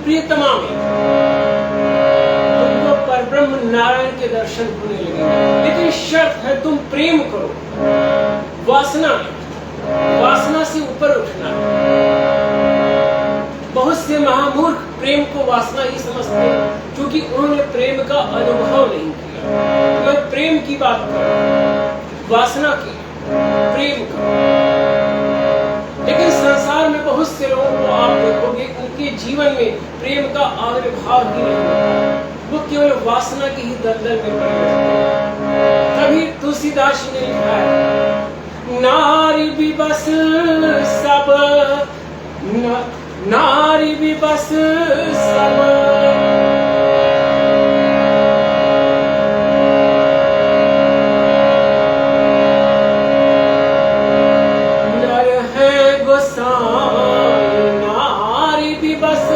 प्रियतमा में तुमको परब्रह्म नारायण के दर्शन होने लगेंगे। लेकिन शर्त है तुम प्रेम करो, वासना से ऊपर उठना। बहुत से महामूर्ख प्रेम को वासना ही समझते हैं, क्योंकि उन्होंने प्रेम का अनुभव नहीं किया। तो मैं प्रेम की बात कर रहा हूं, वासना की, प्रेम का। लेकिन संसार में बहुत से लोगों को आप देखोगे उनके जीवन में प्रेम का आविर्भाव ही नहीं होता, वो केवल वासना की ही दलदल में पड़े रहते हैं। तभी तुलसीदास जी ने लिखा है, नारी भी बस सब, नारी भी बस सब, नर है गोसाई, नारी भी बस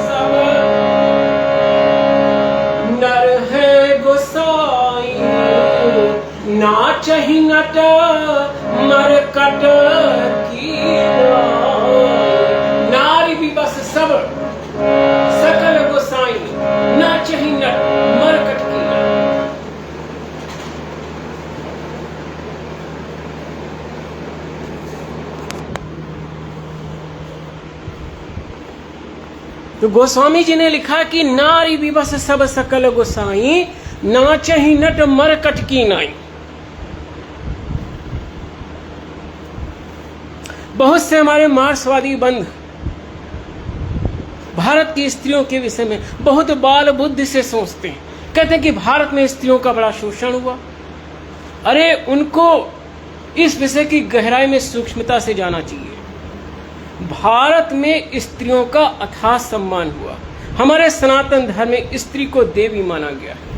सब, नर है गोसाई, नाचहि नट मरकट की नारी भी बस सब, सकल गोसाई, नाचहि नट मरकट की। तो गोस्वामी जी ने लिखा कि नारी भी बस सब, सकल गोसाई, नाचहि नट मरकट की नाई। बहुत से हमारे मार्क्सवादी बंध भारत की स्त्रियों के विषय में बहुत बाल बुद्धि से सोचते हैं, कहते हैं कि भारत में स्त्रियों का बड़ा शोषण हुआ। अरे उनको इस विषय की गहराई में सूक्ष्मता से जाना चाहिए। भारत में स्त्रियों का अथाह सम्मान हुआ। हमारे सनातन धर्म में स्त्री को देवी माना गया है।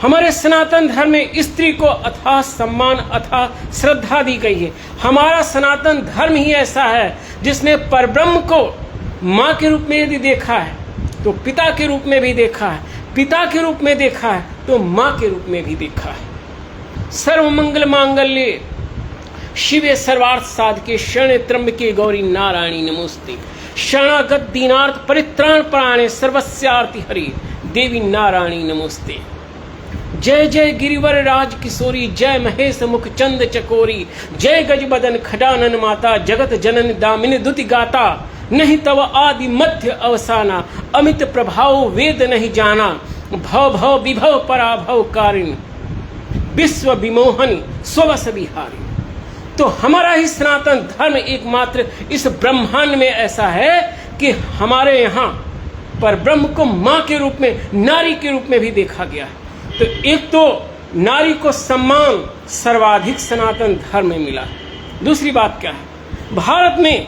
हमारे सनातन धर्म में स्त्री को अथाह सम्मान, अथाह श्रद्धा दी गई है। हमारा सनातन धर्म ही ऐसा है जिसने परब्रह्म को माँ के रूप में यदि देखा है तो पिता के रूप में भी देखा है, पिता के रूप में देखा है तो माँ के रूप में भी देखा है। सर्वमंगल मांगल्ये शिवे सर्वार्थ साधके, शरणे त्र्यंबके गौरी नारायणी नमोस्ते। शरणागत दीनार्थ परित्राण प्राणे, सर्वस्यार्ति हरि देवी नारायणी नमोस्ते। जय जय गिरिवर राज किशोरी, जय महेश मुख चंद चकोरी, जय गज बदन खडानन माता, जगत जनन दामिनी दुति गाता। नहीं तव आदि मध्य अवसाना, अमित प्रभाव वेद नहीं जाना। भव भव विभव पराभव कारिण, विश्व विमोहन स्वस विहारी। तो हमारा ही सनातन धर्म एकमात्र इस ब्रह्मांड में ऐसा है कि हमारे यहाँ पर ब्रह्म को माँ के रूप में, नारी के रूप में भी देखा गया है। तो एक तो नारी को सम्मान सर्वाधिक सनातन धर्म में मिला। दूसरी बात क्या है, भारत में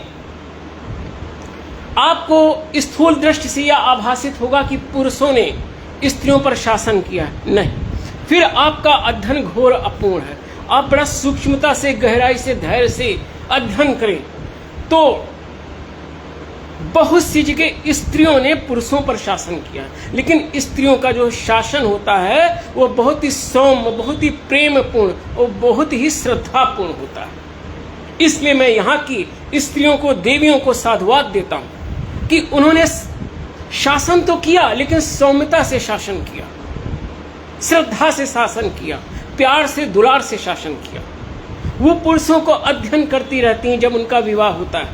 आपको स्थूल दृष्टि से यह आभासित होगा कि पुरुषों ने स्त्रियों पर शासन किया है। नहीं, फिर आपका अध्ययन घोर अपूर्ण है। आप बड़ा सूक्ष्मता से, गहराई से, धैर्य से अध्ययन करें तो बहुत सी जगह स्त्रियों ने पुरुषों पर शासन किया, लेकिन स्त्रियों का जो शासन होता है वो बहुत ही सौम्य, बहुत ही प्रेमपूर्ण और बहुत ही श्रद्धापूर्ण होता है। इसलिए मैं यहाँ की स्त्रियों को, देवियों को साधुवाद देता हूँ कि उन्होंने शासन तो किया लेकिन सौम्यता से शासन किया, श्रद्धा से शासन किया, प्यार से, दुलार से शासन किया। वो पुरुषों को अध्ययन करती रहती हैं जब उनका विवाह होता है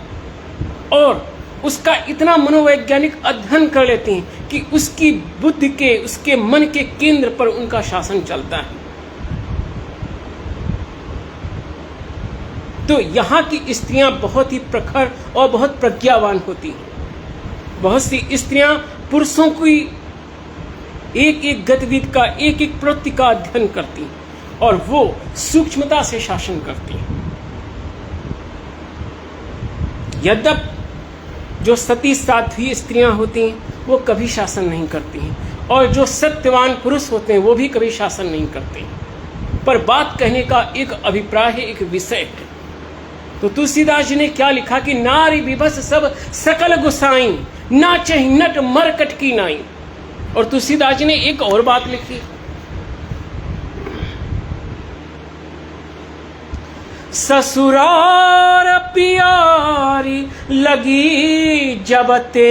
और उसका इतना मनोवैज्ञानिक अध्ययन कर लेती हैं कि उसकी बुद्धि के, उसके मन के केंद्र पर उनका शासन चलता है। तो यहाँ की स्त्रियां बहुत ही प्रखर और बहुत प्रज्ञावान होती हैं। बहुत सी स्त्रियां पुरुषों की एक एक गतिविधि का, एक एक प्रवृत्ति का अध्ययन करती हैं और वो सूक्ष्मता से शासन करती हैं। यद्यपि जो सती साध्वी स्त्रियां होती हैं वो कभी शासन नहीं करती हैं और जो सत्यवान पुरुष होते हैं वो भी कभी शासन नहीं करते हैं। पर बात कहने का एक अभिप्राय है, एक विषय है। तो तुलसीदास जी ने क्या लिखा कि नारी विभस सब, सकल गोसाई, नाचहि नट मरकट की नाई। और तुलसीदास जी ने एक और बात लिखी, ससुरार प्यारी लगी जबते,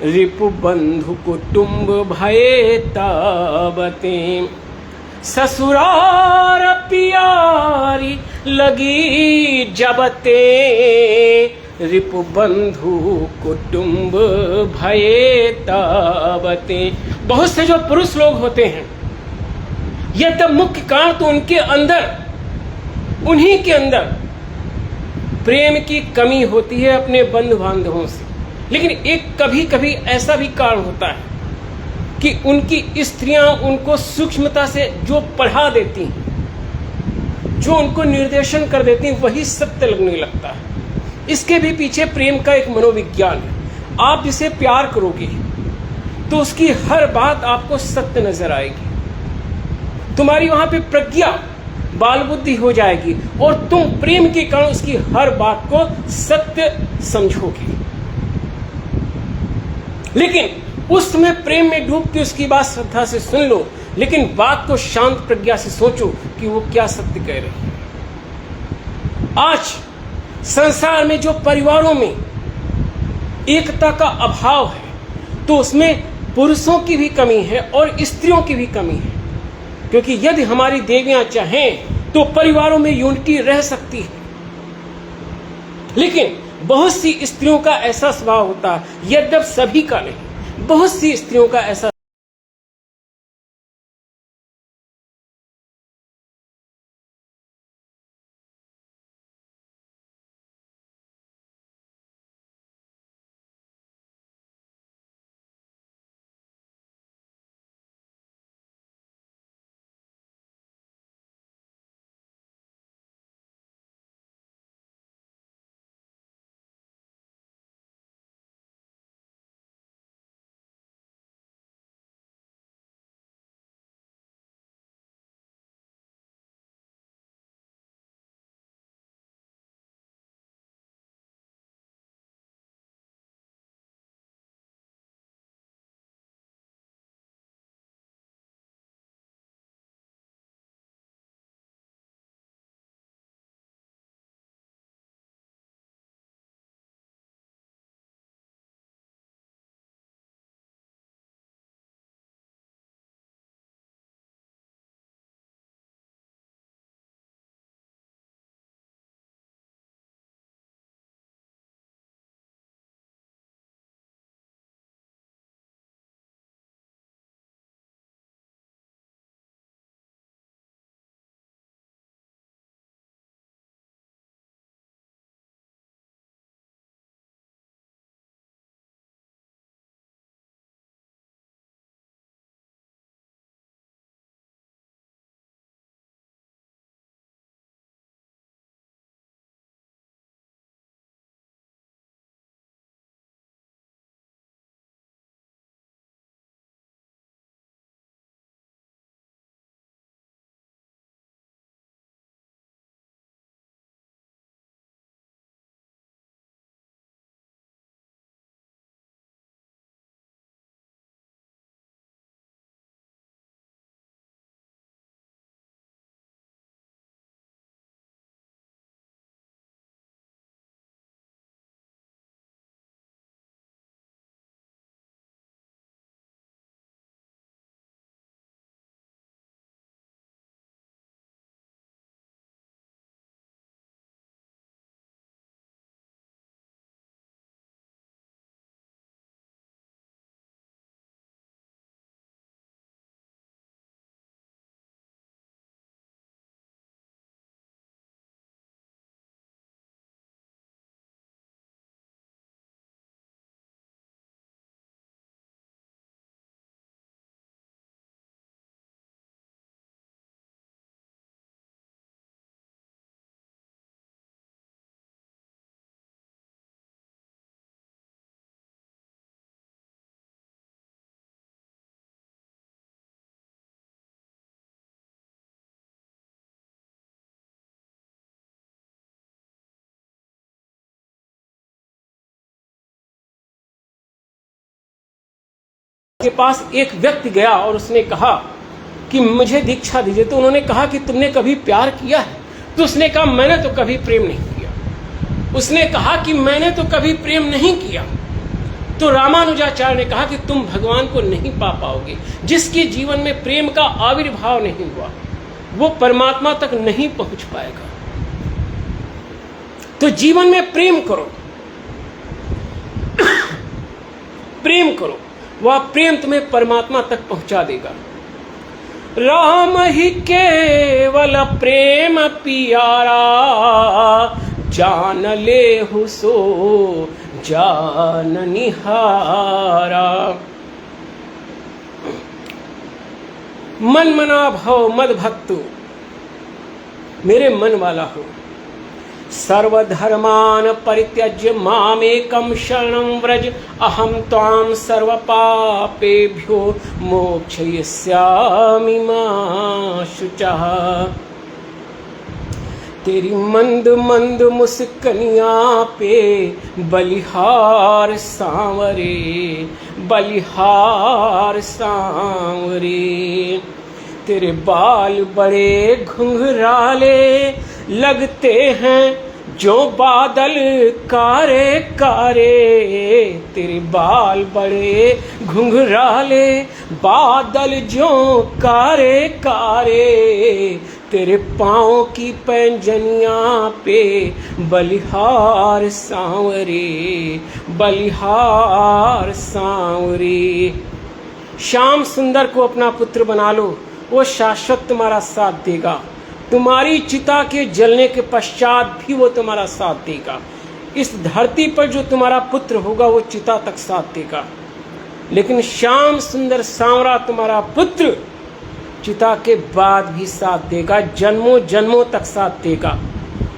रिपु बंधु कुटुंब भये ताबते। ससुरार प्यारी लगी जबते, रिपु बंधु कुटुंब भये ताबते। बहुत से जो पुरुष लोग होते हैं, यह तब मुख्य कारण तो उनके अंदर, उन्हीं के अंदर प्रेम की कमी होती है अपने बंधु बांधवों से। लेकिन एक कभी कभी ऐसा भी कारण होता है कि उनकी स्त्रियां उनको सूक्ष्मता से जो पढ़ा देती हैं, जो उनको निर्देशन कर देती हैं, वही सत्य लगने लगता है। इसके भी पीछे प्रेम का एक मनोविज्ञान है। आप जिसे प्यार करोगे तो उसकी हर बात आपको सत्य नजर आएगी, तुम्हारी वहां पे प्रज्ञा बाल बुद्धि हो जाएगी और तुम प्रेम के कारण उसकी हर बात को सत्य समझोगे। लेकिन उस समय प्रेम में डूब के उसकी बात श्रद्धा से सुन लो, लेकिन बात को शांत प्रज्ञा से सोचो कि वो क्या सत्य कह रही है। आज संसार में जो परिवारों में एकता का अभाव है, तो उसमें पुरुषों की भी कमी है और स्त्रियों की भी कमी है। क्योंकि यदि हमारी देवियां चाहें तो परिवारों में यूनिटी रह सकती है, लेकिन बहुत सी स्त्रियों का ऐसा स्वभाव होता है, यद्यपि सभी का नहीं, बहुत सी स्त्रियों का ऐसा के पास एक व्यक्ति गया और उसने कहा कि मुझे दीक्षा दीजिए। तो उन्होंने कहा कि तुमने कभी प्यार किया है? तो उसने कहा मैंने तो कभी प्रेम नहीं किया। उसने कहा कि मैंने तो कभी प्रेम नहीं किया। तो रामानुजाचार्य ने कहा कि तुम भगवान को नहीं पा पाओगे। जिसके जीवन में प्रेम का आविर्भाव नहीं हुआ वो परमात्मा तक नहीं पहुंच पाएगा। तो जीवन में प्रेम करो, प्रेम करो, वह प्रेम तुम्हें परमात्मा तक पहुंचा देगा। राम ही केवल प्रेम पियारा, जान ले हु सो जान निहारा। मन मना भव मद भक्तु, मेरे मन वाला हो। सर्वधर्मान परित्यज्य मामेकं शरणं व्रज, अहम त्वां सर्वपापेभ्यो मोक्षयिष्यामि मा शुचः। तेरी मंद मंद मुस्कनियाँ पे बलिहार सांवरे, बलिहार सांवरे। तेरे बाल बड़े घुंघराले लगते हैं जो बादल कारे कारे। तेरे बाल बड़े घुंघराले बादल जो कारे कारे। तेरे पाँव की पैंजनियाँ पे बलिहार सांवरे, बलिहार सांवरे। श्याम सुंदर को अपना पुत्र बना लो, वो शाश्वत तुम्हारा साथ देगा। तुम्हारी चिता के जलने के पश्चात भी वो तुम्हारा साथ देगा। इस धरती पर जो तुम्हारा पुत्र होगा वो चिता तक साथ देगा, लेकिन श्याम सुंदर सांवरा तुम्हारा पुत्र चिता के बाद भी साथ देगा, जन्मों जन्मों तक साथ देगा।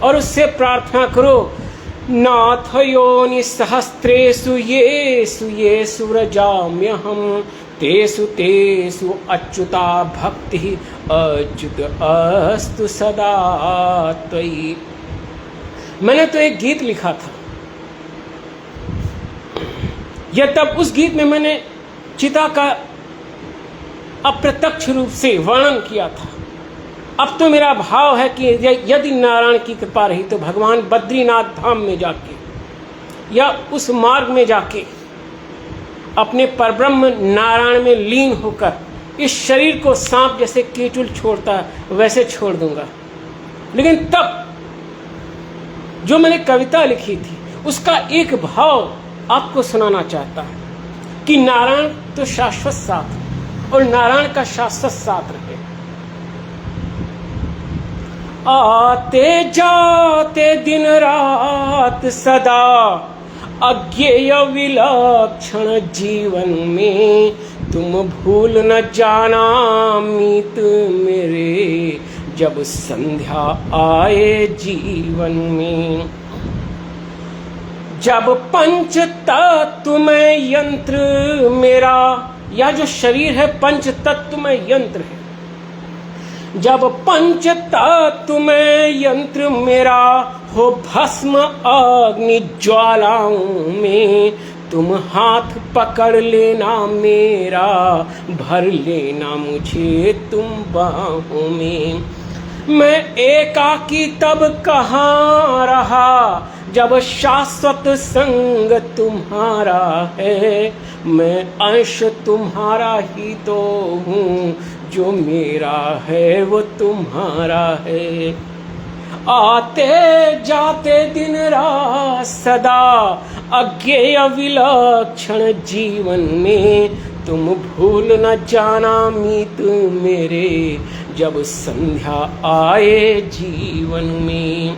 और उससे प्रार्थना करो, नाथ योनि सहस्त्रेषु येषु येषु व्रजाम्यहम्, तेषु तेषु अच्युता भक्ति अच्युत अस्तु सदा त्वयि। मैंने तो एक गीत लिखा था, यह तब उस गीत में मैंने चिता का अप्रत्यक्ष रूप से वर्णन किया था। अब तो मेरा भाव है कि यदि नारायण की कृपा रही तो भगवान बद्रीनाथ धाम में जाके या उस मार्ग में जाके अपने परब्रह्म नारायण में लीन होकर इस शरीर को सांप जैसे कीचुल छोड़ता है वैसे छोड़ दूंगा। लेकिन तब जो मैंने कविता लिखी थी उसका एक भाव आपको सुनाना चाहता हूं कि नारायण तो शाश्वत साथ है और नारायण का शाश्वत साथ रहे। आते जाते दिन रात सदा अज्ञेय विलक्षण जीवन में, तुम भूल न जाना मीत मेरे जब संध्या आए जीवन में। जब पंच तत्व में यंत्र मेरा, यह जो शरीर है पंच तत्व में यंत्र है, जब पंच तत्व में यंत्र मेरा हो भस्म अग्नि ज्वालाओं में, तुम हाथ पकड़ लेना मेरा, भर लेना मुझे तुम बाहों में। मैं एकाकी तब कहाँ रहा जब शाश्वत संग तुम्हारा है। मैं अंश तुम्हारा ही तो हूँ, जो मेरा है वो तुम्हारा है। आते जाते दिन रात सदा अज्ञेय विलक्षण जीवन में, तुम भूल न जाना मीत मेरे जब संध्या आए जीवन में।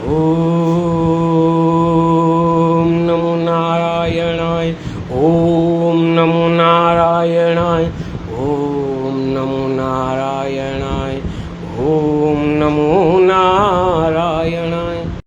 ओम नमो नारायणाय, ओम नमो नारायणाय, ओम नमो नारायणाय, ओम नमो